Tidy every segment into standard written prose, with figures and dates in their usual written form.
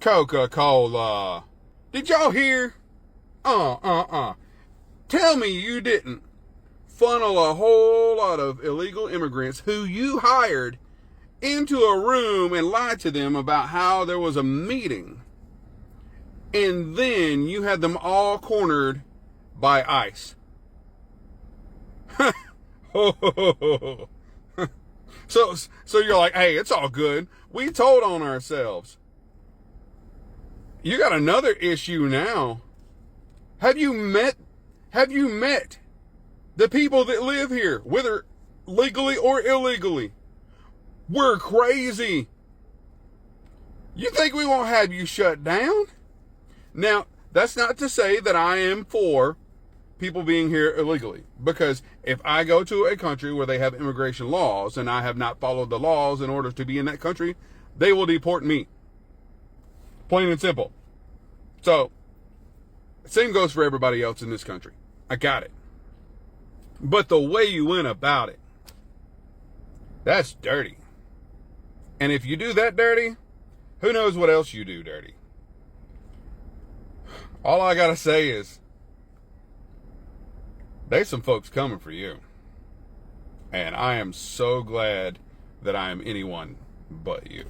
Coca-Cola. Did y'all hear? Tell me you didn't funnel a whole lot of illegal immigrants who you hired into a room and lied to them about how there was a meeting. And then you had them all cornered by ICE. So you're like, hey, it's all good. We told on ourselves. You got another issue now. Have you met the people that live here, whether legally or illegally? We're crazy. You think we won't have you shut down? Now, that's not to say that I am for people being here illegally, because if I go to a country where they have immigration laws and I have not followed the laws in order to be in that country, they will deport me. Plain and simple. So, same goes for everybody else in this country. I got it. But the way you went about it, that's dirty. And if you do that dirty, who knows what else you do dirty. All I gotta say is, there's some folks coming for you. And I am so glad that I am anyone but you.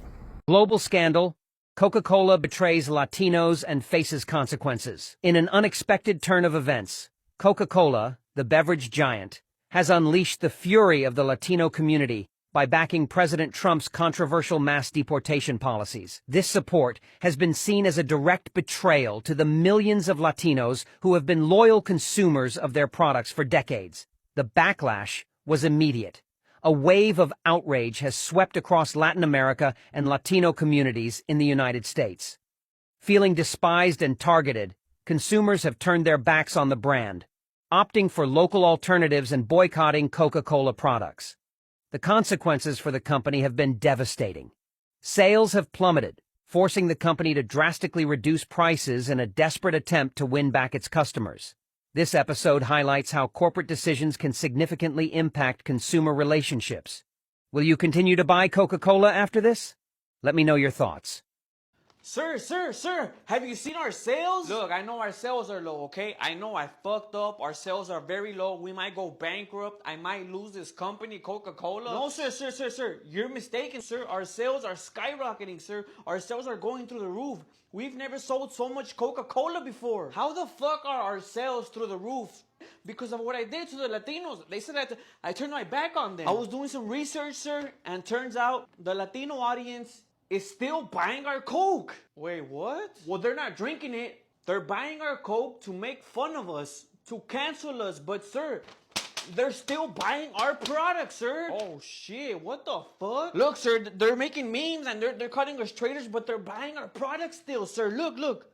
Global scandal. Coca-Cola betrays Latinos and faces consequences. In an unexpected turn of events, Coca-Cola, the beverage giant, has unleashed the fury of the Latino community by backing President Trump's controversial mass deportation policies. This support has been seen as a direct betrayal to the millions of Latinos who have been loyal consumers of their products for decades. The backlash was immediate. A wave of outrage has swept across Latin America and Latino communities in the United States. Feeling despised and targeted, consumers have turned their backs on the brand, opting for local alternatives and boycotting Coca-Cola products. The consequences for the company have been devastating. Sales have plummeted, forcing the company to drastically reduce prices in a desperate attempt to win back its customers. This episode highlights how corporate decisions can significantly impact consumer relationships. Will you continue to buy Coca-Cola after this? Let me know your thoughts. Sir, have you seen our sales? Look, I know our sales are low, okay? I know I fucked up. Our sales are very low. We might go bankrupt. I might lose this company, Coca-Cola. No, sir. You're mistaken, sir. Our sales are skyrocketing, sir. Our sales are going through the roof. We've never sold so much Coca-Cola before. How the fuck are our sales through the roof? Because of what I did to the Latinos. They said that I turned my back on them. I was doing some research, sir, and turns out the Latino audience is still buying our Coke. Wait, what? Well, they're not drinking it. They're buying our Coke to make fun of us, to cancel us. But, sir, they're still buying our product, sir. Oh, shit. What the fuck? Look, sir, they're making memes and they're calling us traitors, but they're buying our product still, sir. Look.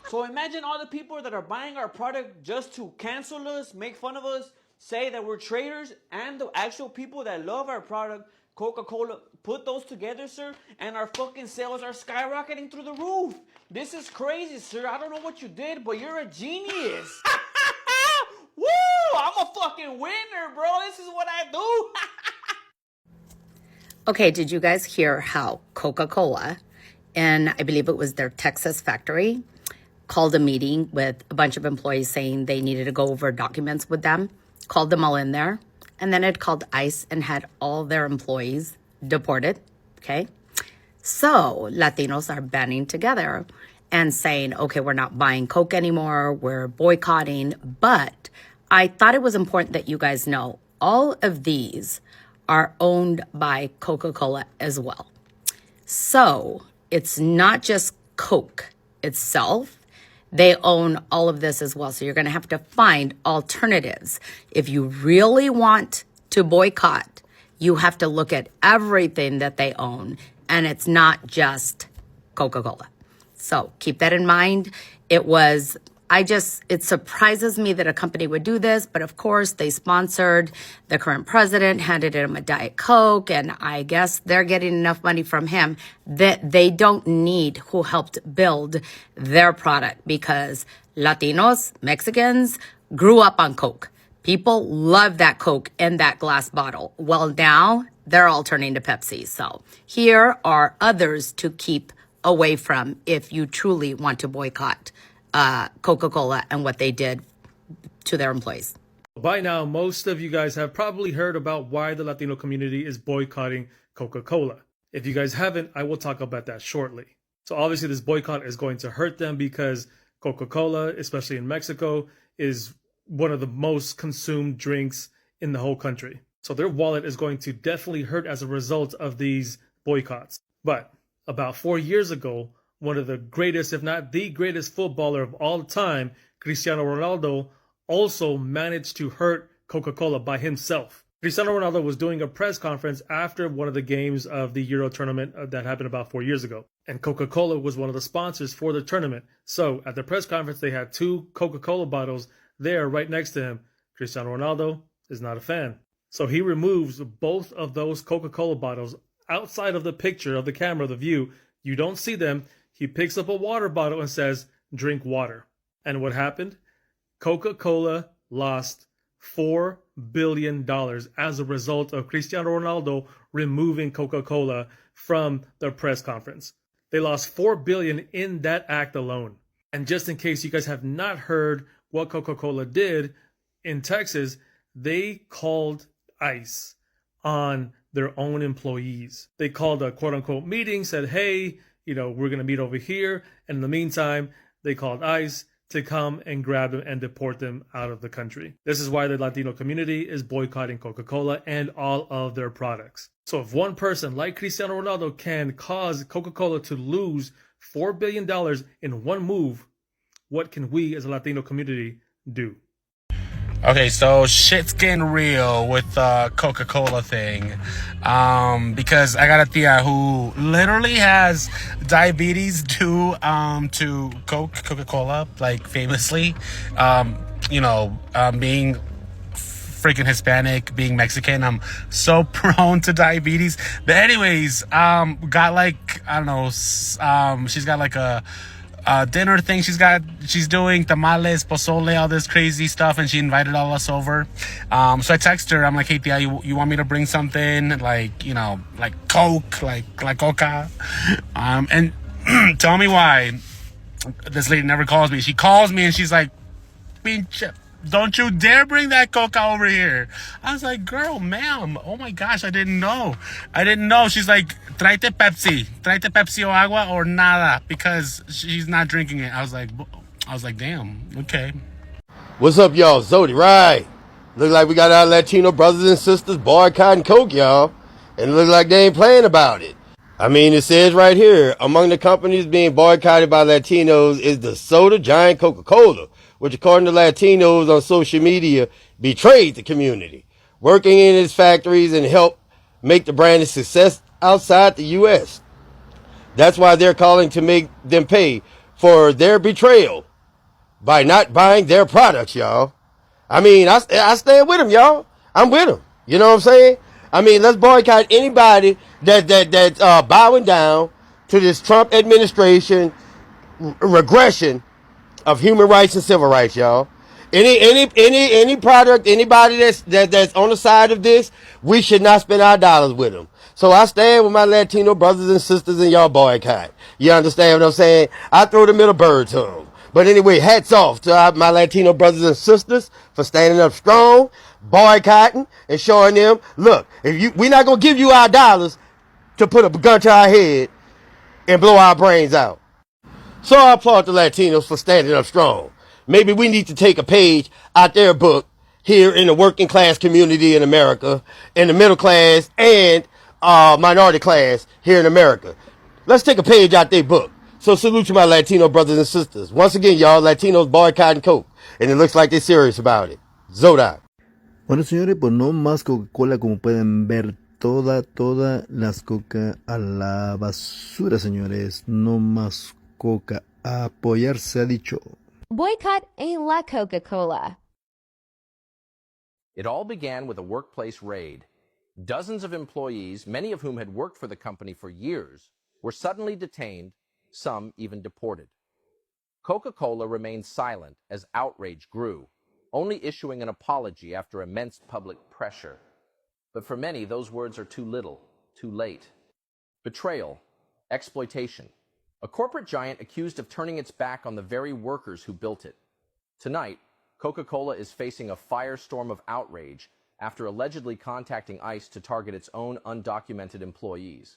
So imagine all the people that are buying our product just to cancel us, make fun of us, say that we're traitors, and the actual people that love our product, Coca-Cola, put those together, sir, and our fucking sales are skyrocketing through the roof. This is crazy, sir. I don't know what you did, but you're a genius. Woo! I'm a fucking winner, bro. This is what I do. Okay, did you guys hear how Coca-Cola, and I believe it was their Texas factory, called a meeting with a bunch of employees saying they needed to go over documents with them, called them all in there, and then it called ICE and had all their employees deported, okay? So Latinos are banding together and saying, okay, we're not buying Coke anymore, we're boycotting, but I thought it was important that you guys know all of these are owned by Coca-Cola as well. So it's not just Coke itself. They own all of this as well. So you're going to have to find alternatives. If you really want to boycott, you have to look at everything that they own. And it's not just Coca-Cola. So keep that in mind. It surprises me that a company would do this, but of course they sponsored the current president, handed him a Diet Coke, and I guess they're getting enough money from him that they don't need who helped build their product, because Latinos, Mexicans grew up on Coke. People love that Coke in that glass bottle. Well, now they're all turning to Pepsi. So here are others to keep away from if you truly want to boycott Coca-Cola and what they did to their employees. By now, most of you guys have probably heard about why the Latino community is boycotting Coca-Cola. If you guys haven't, I will talk about that shortly. So obviously this boycott is going to hurt them because Coca-Cola, especially in Mexico, is one of the most consumed drinks in the whole country. So their wallet is going to definitely hurt as a result of these boycotts. But about 4 years ago, one of the greatest, if not the greatest footballer of all time, Cristiano Ronaldo, also managed to hurt Coca-Cola by himself. Cristiano Ronaldo was doing a press conference after one of the games of the Euro tournament that happened about 4 years ago. And Coca-Cola was one of the sponsors for the tournament. So at the press conference, they had 2 Coca-Cola bottles there right next to him. Cristiano Ronaldo is not a fan. So he removes both of those Coca-Cola bottles outside of the picture of the camera, the view. You don't see them. He picks up a water bottle and says, "Drink water." And what happened? Coca-Cola lost $4 billion as a result of Cristiano Ronaldo removing Coca-Cola from their press conference. They lost $4 billion in that act alone. And just in case you guys have not heard what Coca-Cola did in Texas, they called ICE on their own employees. They called a quote-unquote meeting, said, hey, we're going to meet over here. And in the meantime, they called ICE to come and grab them and deport them out of the country. This is why the Latino community is boycotting Coca-Cola and all of their products. So if one person like Cristiano Ronaldo can cause Coca-Cola to lose $4 billion in one move, what can we as a Latino community do? Okay, so shit's getting real with the Coca-Cola thing. Because I got a tia who literally has diabetes due to Coca-Cola, like famously. Being freaking Hispanic, being Mexican, I'm so prone to diabetes. But anyways, got like, I don't know, she's got like a dinner thing she's doing, tamales, pozole, all this crazy stuff, and she invited all us over. So I text her, I'm like, hey tia, you want me to bring something like Coke, like Coca? And tell me why this lady never calls me. She calls me and she's like, pinche, don't you dare bring that Coca over here. I was like, girl, ma'am, oh my gosh, I didn't know. She's like, tráete Pepsi o agua or nada, because she's not drinking it. I was like, damn, okay. What's up, y'all? Zodi, right? Look like we got our Latino brothers and sisters boycotting Coke, y'all. And it look like they ain't playing about it. I mean, it says right here, among the companies being boycotted by Latinos is the soda giant Coca-Cola, which according to Latinos on social media, betrayed the community, working in its factories and helped make the brand a success outside the U.S. That's why they're calling to make them pay for their betrayal by not buying their products, y'all. I mean, I stand with them, y'all. I'm with them. You know what I'm saying? I mean, let's boycott anybody that's bowing down to this Trump administration regression of human rights and civil rights, y'all. Any product, anybody that's on the side of this, we should not spend our dollars with them. So I stand with my Latino brothers and sisters in y'all boycott. You understand what I'm saying? I throw the middle bird to them. But anyway, hats off to my Latino brothers and sisters for standing up strong, boycotting, and showing them, look, we're not going to give you our dollars to put a gun to our head and blow our brains out. So I applaud the Latinos for standing up strong. Maybe we need to take a page out their book here in the working class community in America, in the middle class and minority class here in America. Let's take a page out their book. So salute to my Latino brothers and sisters. Once again, y'all, Latinos boycotting Coke. And it looks like they're serious about it. Zoda. Bueno, señores, pues no más Coca-Cola, como pueden ver, todas las Coca a la basura, señores. No más Coca. A apoyar se ha dicho. Boycott ain't like Coca-Cola. It all began with a workplace raid. Dozens of employees, many of whom had worked for the company for years, were suddenly detained, some even deported. Coca-Cola remained silent as outrage grew, only issuing an apology after immense public pressure. But for many, those words are too little, too late. Betrayal, exploitation. A corporate giant accused of turning its back on the very workers who built it. Tonight, Coca-Cola is facing a firestorm of outrage after allegedly contacting ICE to target its own undocumented employees.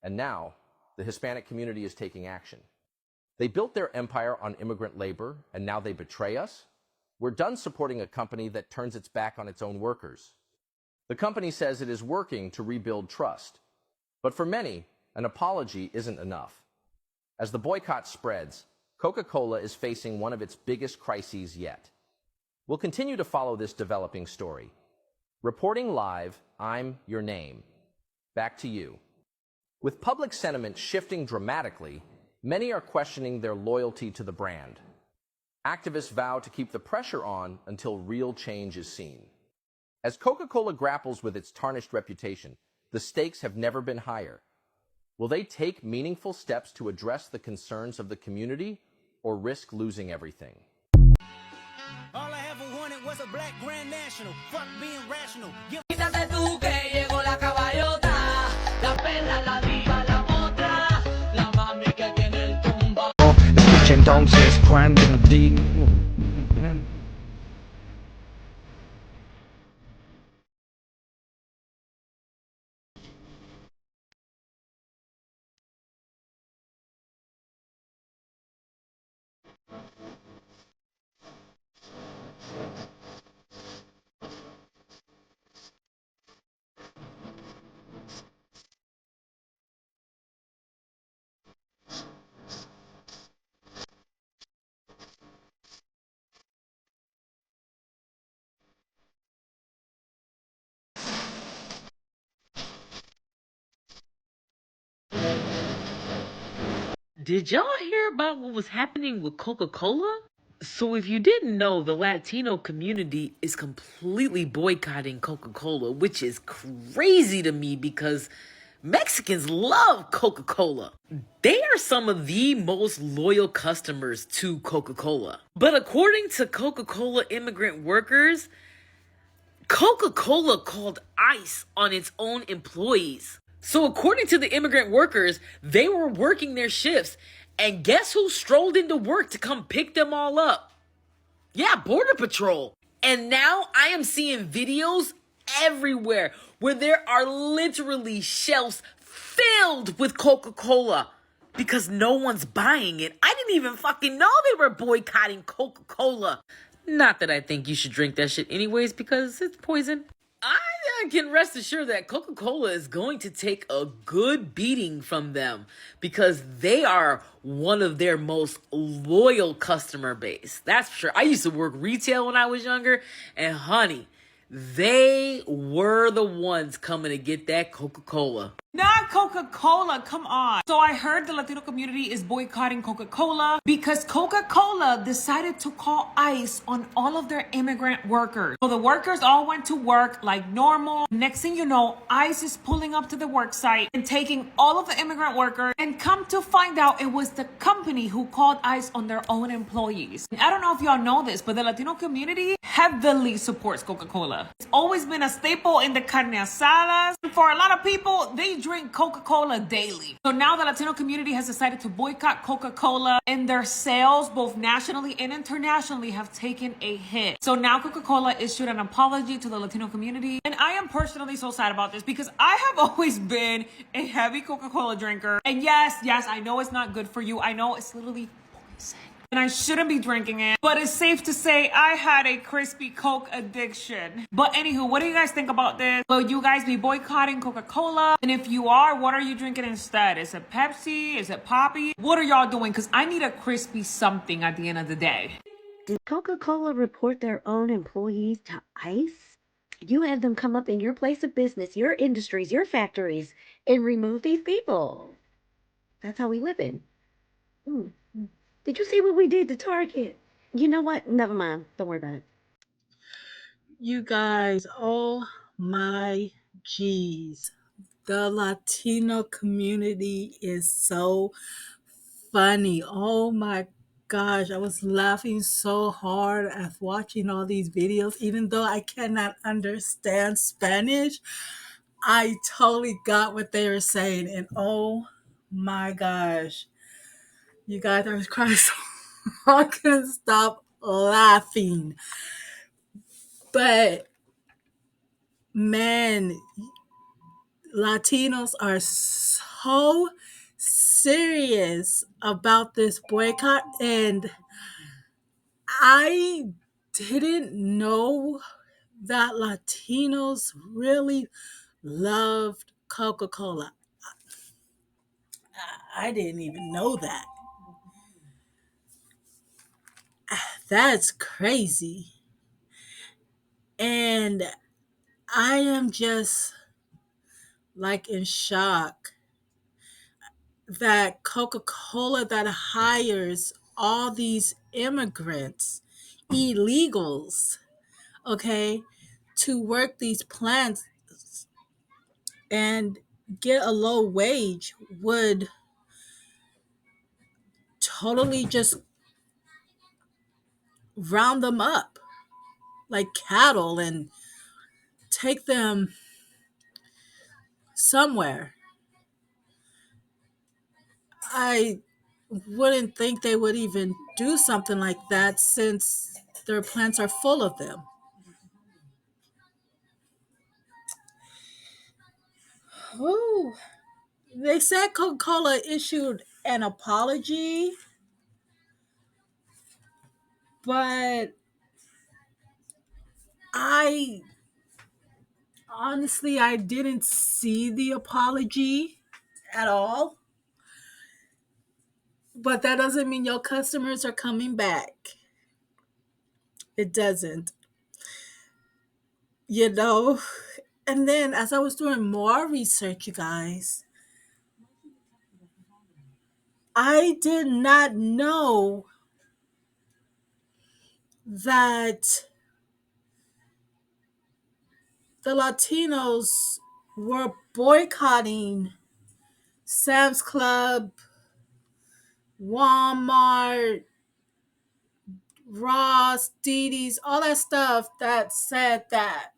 And now, the Hispanic community is taking action. They built their empire on immigrant labor, and now they betray us? We're done supporting a company that turns its back on its own workers. The company says it is working to rebuild trust. But for many, an apology isn't enough. As the boycott spreads, Coca-Cola is facing one of its biggest crises yet. We'll continue to follow this developing story. Reporting live, I'm your name. Back to you. With public sentiment shifting dramatically, many are questioning their loyalty to the brand. Activists vow to keep the pressure on until real change is seen. As Coca-Cola grapples with its tarnished reputation, the stakes have never been higher. Will they take meaningful steps to address the concerns of the community or risk losing everything? All I ever wanted was a black grand national. Fuck being rational. Entonces cuando digo Did y'all hear about what was happening with Coca-Cola? So if you didn't know, the Latino community is completely boycotting Coca-Cola, which is crazy to me because Mexicans love Coca-Cola. They are some of the most loyal customers to Coca-Cola. But according to Coca-Cola immigrant workers, Coca-Cola called ICE on its own employees. So according to the immigrant workers, they were working their shifts. And guess who strolled into work to come pick them all up? Yeah, Border Patrol. And now I am seeing videos everywhere where there are literally shelves filled with Coca-Cola because no one's buying it. I didn't even fucking know they were boycotting Coca-Cola. Not that I think you should drink that shit anyways because it's poison. I can rest assured that Coca-Cola is going to take a good beating from them because they are one of their most loyal customer base. That's for sure. I used to work retail when I was younger, and honey, they were the ones coming to get that Coca-Cola. Not Coca-Cola, come on. So I heard the Latino community is boycotting Coca-Cola because Coca-Cola decided to call ICE on all of their immigrant workers. So the workers all went to work like normal. Next thing you know, ICE is pulling up to the work site and taking all of the immigrant workers, and come to find out it was the company who called ICE on their own employees. I don't know if y'all know this, but the Latino community heavily supports Coca-Cola. It's always been a staple in the carne asadas. For a lot of people, they drink Coca-Cola daily. So now the Latino community has decided to boycott Coca-Cola, and their sales, both nationally and internationally, have taken a hit. So now Coca-Cola issued an apology to the Latino community. And I am personally so sad about this because I have always been a heavy Coca-Cola drinker. And yes, I know it's not good for you. I know it's literally poison. And I shouldn't be drinking it, but it's safe to say I had a crispy Coke addiction. But anywho, what do you guys think about this? Will you guys be boycotting Coca-Cola? And if you are, what are you drinking instead? Is it Pepsi? Is it Poppy? What are y'all doing? Because I need a crispy something at the end of the day. Did Coca-Cola report their own employees to ICE? You had them come up in your place of business, your industries, your factories, and remove these people. That's how we live in. Did you see what we did to Target? You know what? Never mind. Don't worry about it. You guys, oh my geez. The Latino community is so funny. Oh my gosh, I was laughing so hard at watching all these videos. Even though I cannot understand Spanish, I totally got what they were saying. And oh my gosh, you guys, I was crying so I couldn't stop laughing. But man, Latinos are so serious about this boycott, and I didn't know that Latinos really loved Coca-Cola. I didn't even know that. That's crazy. And I am just like in shock that Coca-Cola that hires all these immigrants, illegals, okay, to work these plants and get a low wage would totally just round them up like cattle and take them somewhere. I wouldn't think they would even do something like that since their plants are full of them. Ooh. They said Coca-Cola issued an apology, but I honestly I didn't see the apology at all. But that doesn't mean your customers are coming back. It doesn't. You know? And then as I was doing more research, you guys, I did not know that the Latinos were boycotting Sam's Club, Walmart, Ross, Didi's, all that stuff that said that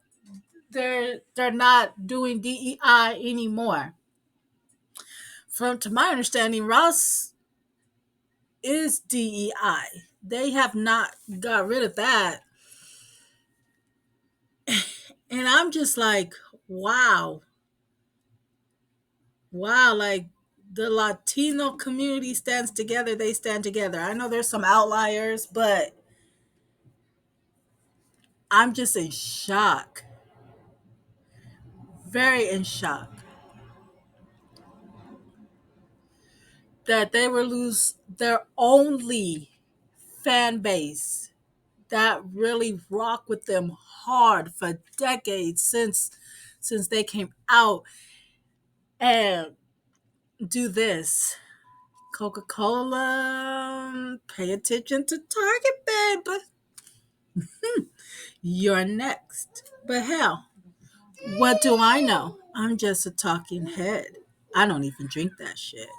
they're not doing DEI anymore. From to my understanding, Ross is DEI. They have not got rid of that. And I'm just like, wow. Wow, like the Latino community stands together, they stand together. I know there's some outliers, but I'm just in shock. Very in shock that they will lose their only fan base that really rock with them hard for decades since they came out and do this. Coca-Cola, pay attention to Target, babe. You're next. But hell, what do I know? I'm just a talking head. I don't even drink that shit.